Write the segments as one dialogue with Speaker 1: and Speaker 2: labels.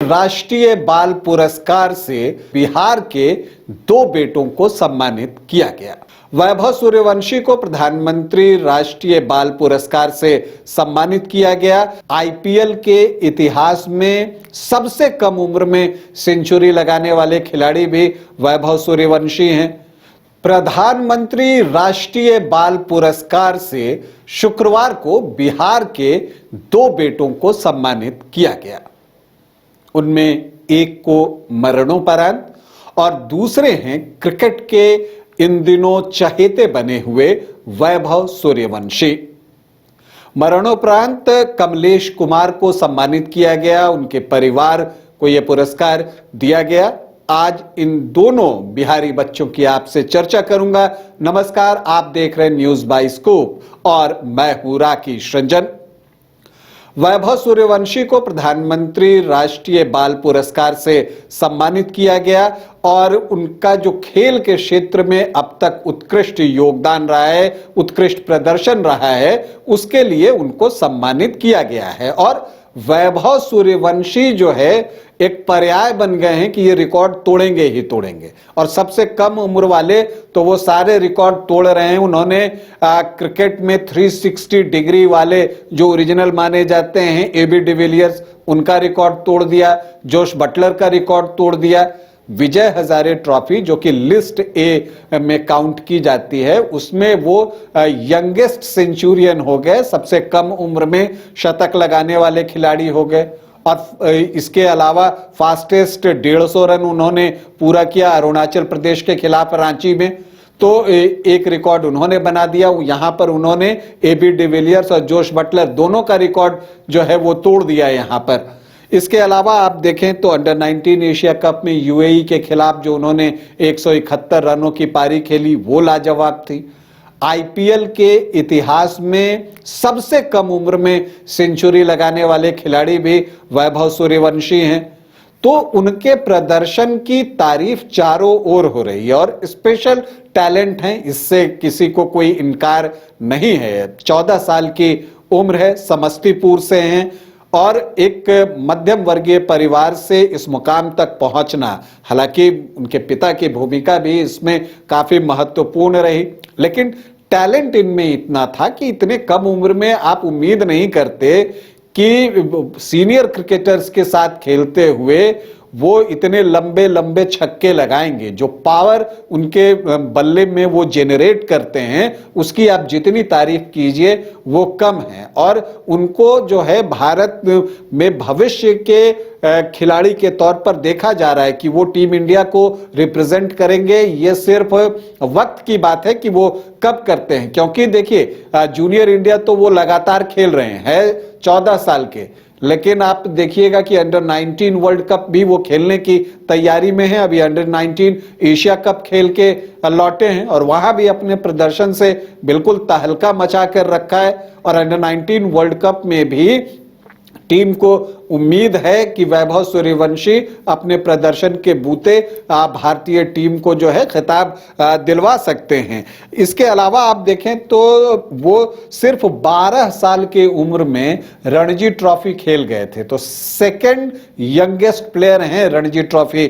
Speaker 1: राष्ट्रीय बाल पुरस्कार से बिहार के 2 बेटों को सम्मानित किया गया। वैभव सूर्यवंशी को प्रधानमंत्री राष्ट्रीय बाल पुरस्कार से सम्मानित किया गया। आईपीएल के इतिहास में सबसे कम उम्र में सेंचुरी लगाने वाले खिलाड़ी भी वैभव सूर्यवंशी हैं। प्रधानमंत्री राष्ट्रीय बाल पुरस्कार से शुक्रवार को बिहार के 2 बेटों को सम्मानित किया गया। उनमें एक को मरणोपरांत और दूसरे हैं क्रिकेट के इन दिनों चहेते बने हुए वैभव सूर्यवंशी। मरणोपरांत कमलेश कुमार को सम्मानित किया गया, उनके परिवार को यह पुरस्कार दिया गया। आज इन दोनों बिहारी बच्चों की आपसे चर्चा करूंगा। नमस्कार, आप देख रहे हैं न्यूज बाय स्कूप और मैं हूं राकेश रंजन। वैभव सूर्यवंशी को प्रधानमंत्री राष्ट्रीय बाल पुरस्कार से सम्मानित किया गया और उनका जो खेल के क्षेत्र में अब तक उत्कृष्ट योगदान रहा है, उत्कृष्ट प्रदर्शन रहा है, उसके लिए उनको सम्मानित किया गया है। और वैभव सूर्यवंशी जो है एक पर्याय बन गए हैं कि ये रिकॉर्ड तोड़ेंगे ही तोड़ेंगे और सबसे कम उम्र वाले तो वो सारे रिकॉर्ड तोड़ रहे हैं। उन्होंने क्रिकेट में 360 डिग्री वाले जो ओरिजिनल माने जाते हैं एबी डिविलियर्स, उनका रिकॉर्ड तोड़ दिया। जोश बटलर का रिकॉर्ड तोड़ दिया। विजय हजारे ट्रॉफी जो कि लिस्ट ए में काउंट की जाती है, उसमें वो यंगेस्ट सेंचुरियन हो गए, सबसे कम उम्र में शतक लगाने वाले खिलाड़ी हो गए। और इसके अलावा फास्टेस्ट 150 रन उन्होंने पूरा किया अरुणाचल प्रदेश के खिलाफ रांची में, तो एक रिकॉर्ड उन्होंने बना दिया। यहां पर उन्होंने एबी डिविलियर्स और जोश बटलर दोनों का रिकॉर्ड जो है वो तोड़ दिया यहां पर। इसके अलावा आप देखें तो अंडर 19 एशिया कप में यूएई के खिलाफ जो उन्होंने 171 रनों की पारी खेली वो लाजवाब थी। आईपीएल के इतिहास में सबसे कम उम्र में सेंचुरी लगाने वाले खिलाड़ी भी वैभव सूर्यवंशी हैं। तो उनके प्रदर्शन की तारीफ चारों ओर हो रही है और स्पेशल टैलेंट हैं, इससे किसी को कोई इनकार नहीं है। 14 साल की उम्र है, समस्तीपुर से हैं और एक मध्यम वर्गीय परिवार से इस मुकाम तक पहुंचना, हालांकि उनके पिता की भूमिका भी इसमें काफी महत्वपूर्ण रही, लेकिन टैलेंट इनमें इतना था कि इतने कम उम्र में आप उम्मीद नहीं करते कि सीनियर क्रिकेटर्स के साथ खेलते हुए वो इतने लंबे लंबे छक्के लगाएंगे। जो पावर उनके बल्ले में वो जेनरेट करते हैं उसकी आप जितनी तारीफ कीजिए वो कम है। और उनको जो है भारत में भविष्य के खिलाड़ी के तौर पर देखा जा रहा है कि वो टीम इंडिया को रिप्रेजेंट करेंगे। ये सिर्फ वक्त की बात है कि वो कब करते हैं, क्योंकि देखिए जूनियर इंडिया तो वो लगातार खेल रहे हैं 14 साल के, लेकिन आप देखिएगा कि अंडर 19 वर्ल्ड कप भी वो खेलने की तैयारी में है। अभी अंडर 19 एशिया कप खेल के लौटे हैं और वहां भी अपने प्रदर्शन से बिल्कुल तहलका मचा कर रखा है। और अंडर 19 वर्ल्ड कप में भी टीम को उम्मीद है कि वैभव सूर्यवंशी अपने प्रदर्शन के बूते भारतीय टीम को जो है खिताब दिलवा सकते हैं। इसके अलावा आप देखें तो वो सिर्फ 12 साल के उम्र में रणजी ट्रॉफी खेल गए थे, तो सेकंड यंगेस्ट प्लेयर हैं रणजी ट्रॉफी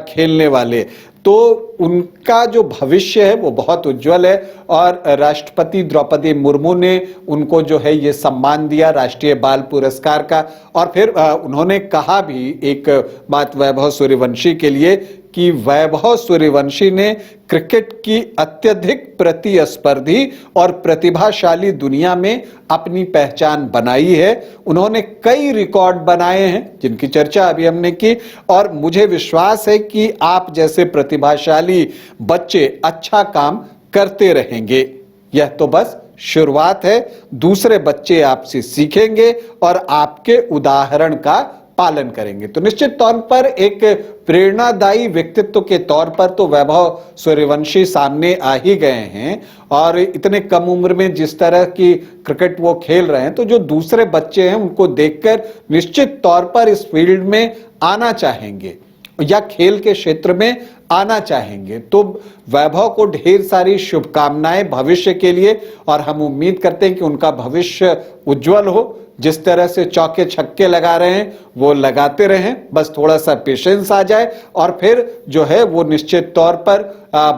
Speaker 1: खेलने वाले। तो उनका जो भविष्य है वो बहुत उज्जवल है और राष्ट्रपति द्रौपदी मुर्मू ने उनको जो है ये सम्मान दिया राष्ट्रीय बाल पुरस्कार का। और फिर उन्होंने कहा भी एक बात वैभव सूर्यवंशी के लिए कि वैभव सूर्यवंशी ने क्रिकेट की अत्यधिक प्रतिस्पर्धी और प्रतिभाशाली दुनिया में अपनी पहचान बनाई है। उन्होंने कई रिकॉर्ड बनाए हैं जिनकी चर्चा अभी हमने की और मुझे विश्वास है कि आप जैसे प्रतिभाशाली बच्चे अच्छा काम करते रहेंगे। यह तो बस शुरुआत है, दूसरे बच्चे आपसे सीखेंगे और आपके उदाहरण का पालन करेंगे। तो निश्चित तौर पर एक प्रेरणादायी व्यक्तित्व के तौर पर तो वैभव सूर्यवंशी सामने आ ही गए हैं और इतने कम उम्र में जिस तरह की क्रिकेट वो खेल रहे हैं, तो जो दूसरे बच्चे हैं उनको देखकर निश्चित तौर पर इस फील्ड में आना चाहेंगे या खेल के क्षेत्र में आना चाहेंगे। तो वैभव को ढेर सारी शुभकामनाएं भविष्य के लिए और हम उम्मीद करते हैं कि उनका भविष्य उज्जवल हो। जिस तरह से चौके छक्के लगा रहे हैं वो लगाते रहें, बस थोड़ा सा पेशेंस आ जाए और फिर जो है वो निश्चित तौर पर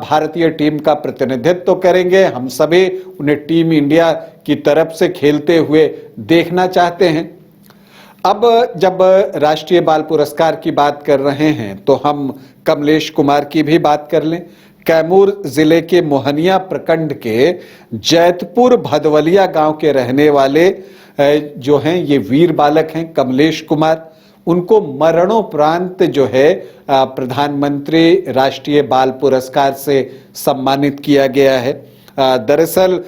Speaker 1: भारतीय टीम का प्रतिनिधित्व करेंगे। हम सभी उन्हें टीम इंडिया की तरफ से खेलते हुए देखना चाहते हैं। अब जब राष्ट्रीय बाल पुरस्कार की बात कर रहे हैं तो हम कमलेश कुमार की भी बात कर लें। कैमूर जिले के मोहनिया प्रखंड के जैतपुर भदवलिया गांव के रहने वाले जो हैं ये वीर बालक हैं कमलेश कुमार। उनको मरणोपरांत जो है प्रधानमंत्री राष्ट्रीय बाल पुरस्कार से सम्मानित किया गया है। दरअसल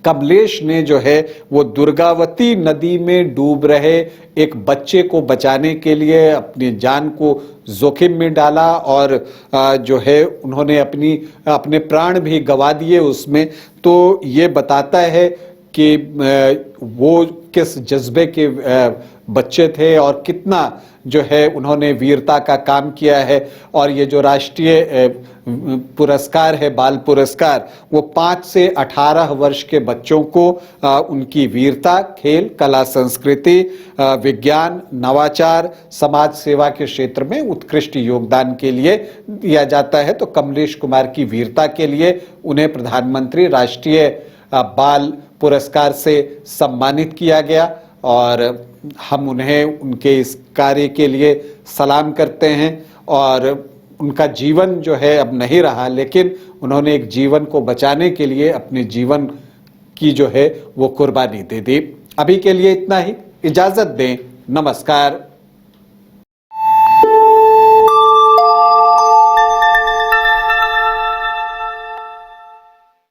Speaker 1: कमलेश ने जो है वो दुर्गावती नदी में डूब रहे एक बच्चे को बचाने के लिए अपनी जान को जोखिम में डाला और जो है उन्होंने अपने प्राण भी गंवा दिए उसमें। तो ये बताता है कि वो किस जज्बे के बच्चे थे और कितना जो है उन्होंने वीरता का काम किया है। और ये जो राष्ट्रीय पुरस्कार है बाल पुरस्कार वो 5 से 18 वर्ष के बच्चों को उनकी वीरता, खेल, कला, संस्कृति, विज्ञान, नवाचार, समाज सेवा के क्षेत्र में उत्कृष्ट योगदान के लिए दिया जाता है। तो कमलेश कुमार की वीरता के लिए उन्हें प्रधानमंत्री राष्ट्रीय बाल पुरस्कार से सम्मानित किया गया और हम उन्हें उनके इस कार्य के लिए सलाम करते हैं। और उनका जीवन जो है अब नहीं रहा, लेकिन उन्होंने एक जीवन को बचाने के लिए अपने जीवन की जो है वो कुर्बानी दे दी। अभी के लिए इतना ही, इजाजत दें, नमस्कार।